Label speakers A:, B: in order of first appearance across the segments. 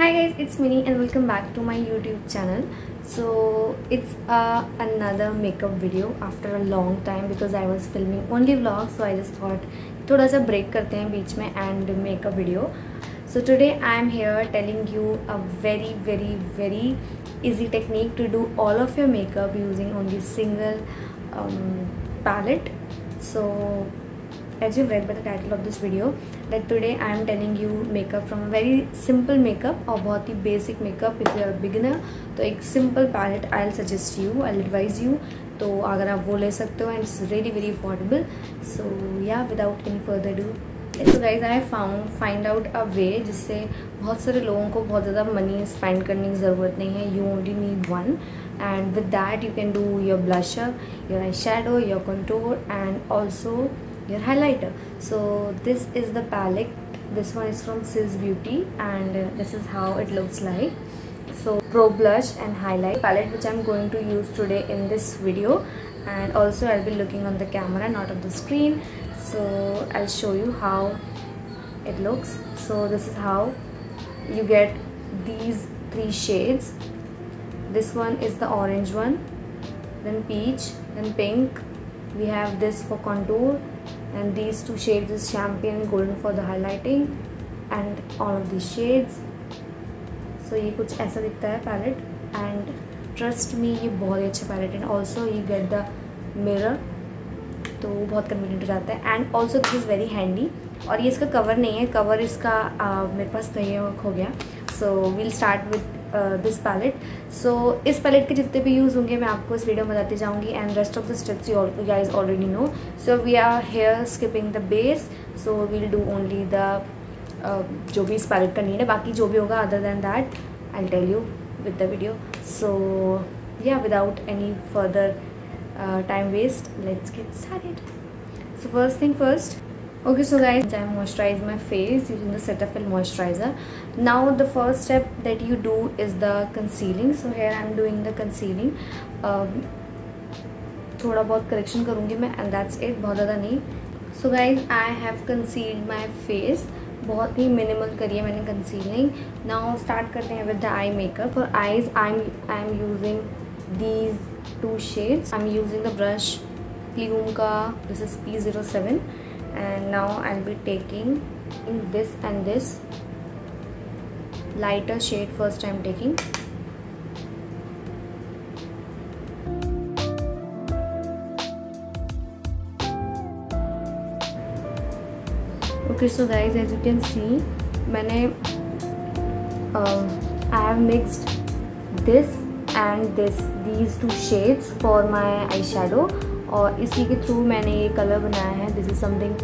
A: Hi guys, it's Minnie and welcome back to my YouTube channel. So it's another makeup video after a long time because I was filming only vlogs, so I just thought थोड़ा सा break करते हैं बीच में and make a video. So today I am here telling you a very easy technique to do all of your makeup using only single palette. So as you've read by the title of this video, that today I am telling you makeup from a very simple makeup और बहुत ही basic makeup. If you are a beginner, तो एक simple palette I'll suggest you, I'll advise you. तो अगर आप वो ले सकते हो and it's really very affordable. So yeah, without any further ado, so guys, I find out a way जिससे बहुत सारे लोगों को बहुत ज़्यादा मनी स्पेंड करने की ज़रूरत नहीं है. You only need one, and with that you can do your blusher, your eyeshadow, your contour, and also your highlighter. So this is the palette. This one is from Sis Beauty, and this is how it looks like. So pro blush and highlight palette which I'm going to use today in this video, and also I'll be looking on the camera, not on the screen. So I'll show you how it looks. So this is how you get these three shades. This one is the orange one, then peach, then pink. We have this for contour, and these two shades is champagne and golden for the highlighting, and all of these shades. So ये कुछ ऐसा दिखता है palette, and trust me ये बहुत ही अच्छा palette है. Also you get the mirror, तो बहुत कन्वीनियंट हो जाता है. And also this is very handy. और ये इसका कवर नहीं है, कवर इसका मेरे पास नहीं हो गया. So we'll start with this palette. So इस पैलेट के जितने भी यूज़ होंगे मैं आपको इस वीडियो में बताती जाऊँगी, and rest of the steps you guys already know. So we are here skipping the base. So we'll do only the जो भी इस पैलेट का नीड है. बाकी जो भी होगा other than that I will tell you with the video. So yeah without any further time waste, let's get started. So first thing first, okay, so guys, I moisturize my face using the Cetaphil moisturizer. Now the first step that you do is the concealing. So here I'm doing the concealing. थोड़ा बहुत correction करूँगी मैं, and that's it, बहुत ज़्यादा नहीं. So guys, I have concealed my face. बहुत ही minimal करी है मैंने concealing. Now start करते हैं with the eye makeup. For eyes, I'm using these two shades. I'm using the brush Plume ka, this is P07, and now I'll be taking in this and this lighter shade. First I'm taking. Okay, so guys, as you can see, मैंने I have mixed this and these two shades for my eyeshadow, और इसी के through मैंने ये colour बनाया है. This is something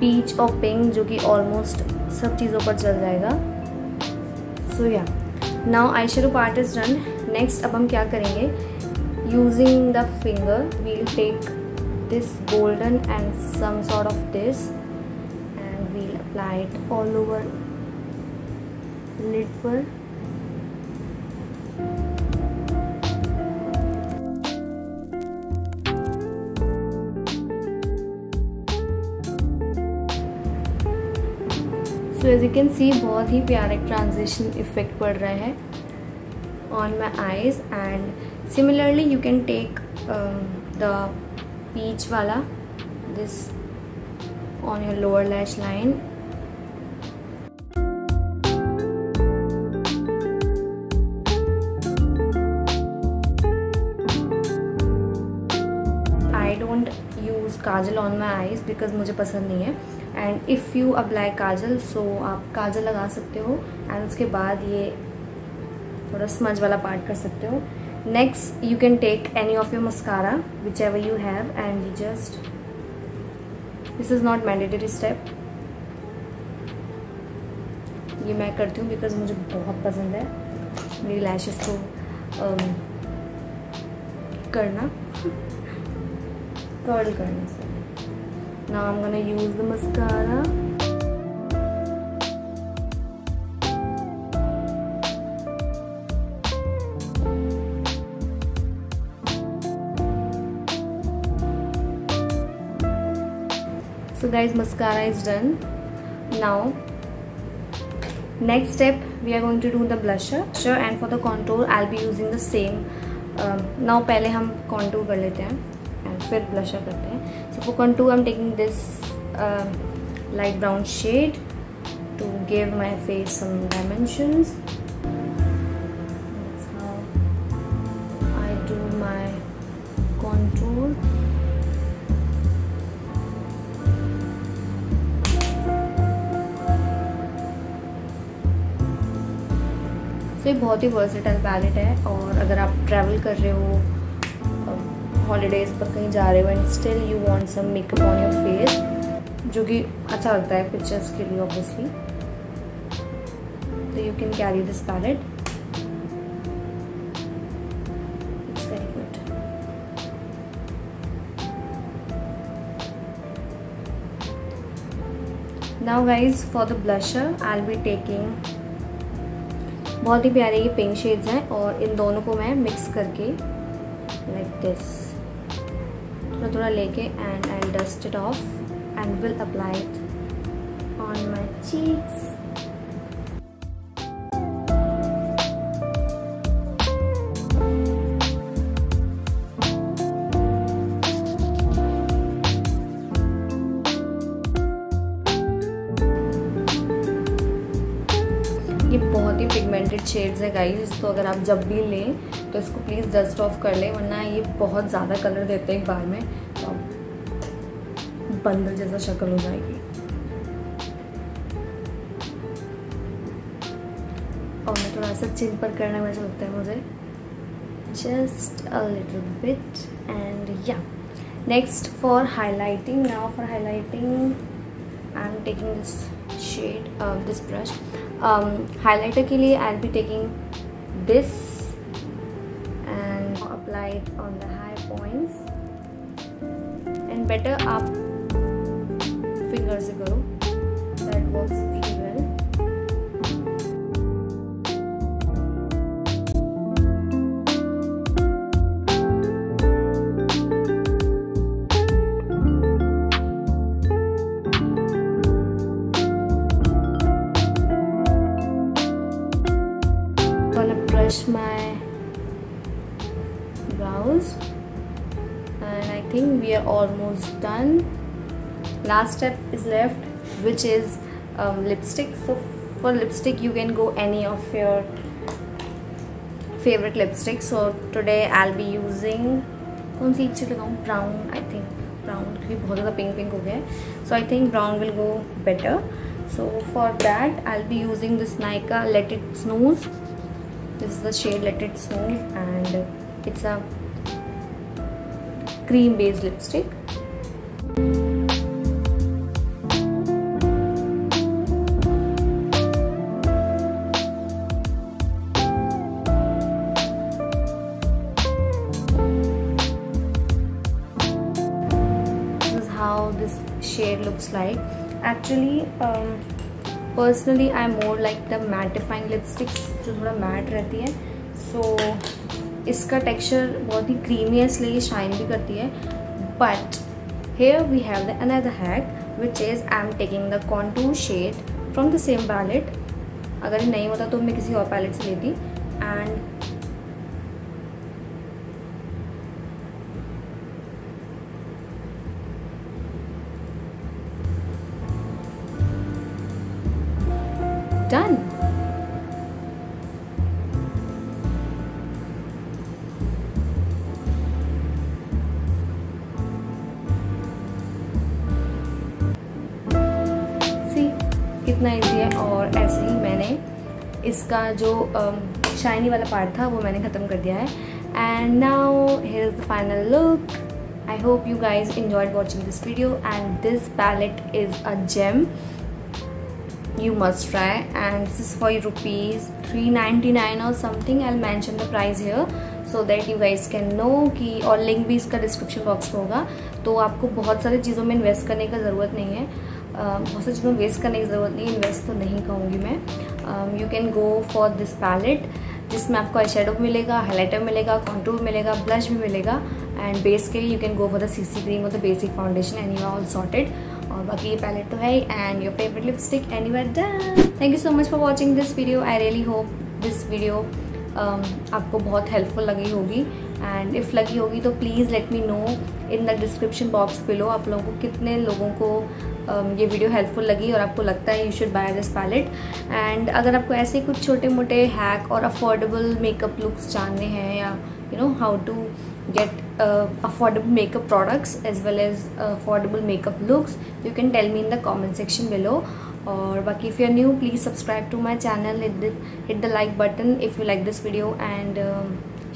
A: peach और pink, जो कि ऑलमोस्ट सब चीज़ों पर चल जाएगा. So yeah now I shadow part is done. Next अब हम क्या करेंगे, using the finger we'll take this golden and some sort of this, and we'll apply it all over lid पर. So as you can see, बहुत ही प्यारा transition effect पड़ रहा है on my eyes, and similarly you can take the peach वाला this on your lower lash line. I don't use Kajal on my eyes because मुझे पसंद नहीं है. एंड इफ़ यू अप्लाई काजल, सो आप काजल लगा सकते हो, एंड उसके बाद ये थोड़ा स्मज वाला पार्ट कर सकते हो. Next you can take any of your mascara whichever you have, and you just, this is not mandatory step, ये मैं करती हूँ बिकॉज मुझे बहुत पसंद है मेरी लैशेस को करना, कर्ल करने से. Now I'm gonna use the mascara. So guys, mascara is done. Now Next step, we are going to do the blusher and for the contour I'll be using the same. Now पहले हम contour कर लेते हैं and फिर blusher करते हैं. So for contour I'm taking this light brown shade to give my face some dimensions. That's how I do my contour. तो ये बहुत ही वर्सेटाइल पैलेट है और अगर आप ट्रैवल कर रहे हो, हॉलीडेज़ पर कहीं जा रहे हो and still you want some makeup on your face, जो कि अच्छा लगता है पिक्चर्स के लिए ऑब्वियसली, तो you can carry this palette. It's very good. Now guys for the blusher I will be taking, बहुत ही प्यारे ये पिंक शेड्स हैं और इन दोनों को मैं मिक्स करके लाइक दिस थोड़ा थोड़ा लेके and I dust it of and will apply it on my cheeks. ये बहुत ही पिगमेंटेड शेड्स है गाइस, तो अगर आप जब भी लें तो इसको प्लीज़ डस्ट ऑफ कर लें, वरना ये बहुत ज़्यादा कलर देते हैं एक बार में, तो बंदर जैसा शक्ल हो जाएगी. और मैं थोड़ा सा चिन पर करना में अच्छा लगता है मुझे, just a little bit. And yeah next for highlighting. Now for highlighting I am taking this shade, this brush. Highlighter के लिए I'll be taking this and apply it on the high points. And better आप finger से करो, that works really well. Brush my brows and I think we are almost done. Last step is left, which is lipstick. So for lipstick you can go any of your favorite lipstick. So today I'll be using, कौन सी अच्छी लगाऊँ? Brown, I think brown, क्योंकि बहुत ज़्यादा pink pink हो गया है, so I think brown will go better. So for that I'll be using this Nykaa Let It Snooze. This is the shade Let It Snooze and it's a cream based lipstick. This is how this shade looks like. Actually personally I am more like the mattifying lipsticks, जो थोड़ा mat रहती है. सो इसका texture बहुत ही creamy है, इसलिए ये shine भी करती है. But here we have the another hack, which is I am taking the contour shade from the same palette. अगर ये नहीं होता तो मैं किसी और पैलेट से लेती. And done. See, कितना इजी है. और ऐसे ही मैंने इसका जो शाइनी वाला पार्ट था वो मैंने ख़त्म कर दिया है. And now here is the final look. I hope you guys enjoyed watching this video and this palette is a gem. You must try, and this is for rupees 399 or something. I'll mention the price here so that you guys can know कि, और link भी इसका description box में होगा. तो आपको बहुत सारी चीज़ों में इन्वेस्ट करने का ज़रूरत नहीं है, बहुत सारी चीज़ों में वेस्ट करने की ज़रूरत नहीं है. इन्वेस्ट तो नहीं कहूँगी मैं. You can go for this palette, जिसमें आपको आई शेडो मिलेगा, हाईलाइटर मिलेगा, कॉन्टूर मिलेगा, ब्लश भी मिलेगा. एंड बेस के लिए you can go for the CC cream और the basic foundation and you are all sorted. और बाकी ये पैलेट तो है ही, and your favourite lipstick and you are done. Thank you so much for watching this video. I really hope this video आपको बहुत helpful लगी होगी, एंड इफ़ लगी होगी तो please let me know in the description box below आप लोगों को कितने लोगों को ये वीडियो हेल्पफुल लगी और आपको लगता है you should buy this palette. And अगर आपको ऐसे कुछ छोटे मोटे हैक और अफोर्डेबल मेकअप लुक्स जानने हैं, या you know how to get affordable makeup products as well as affordable makeup looks, you can tell me in the comment section below. और बाकी if you're new, please subscribe to my channel, hit the like button if you like this video, and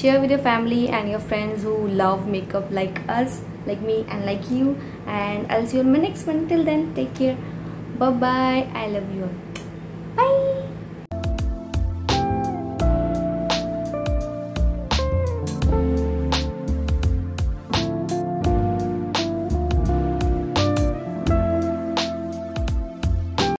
A: share with your family and your friends who love makeup like us, like me and like you. And I'll see you in my next one. Till then, take care, bye bye, I love you all, bye.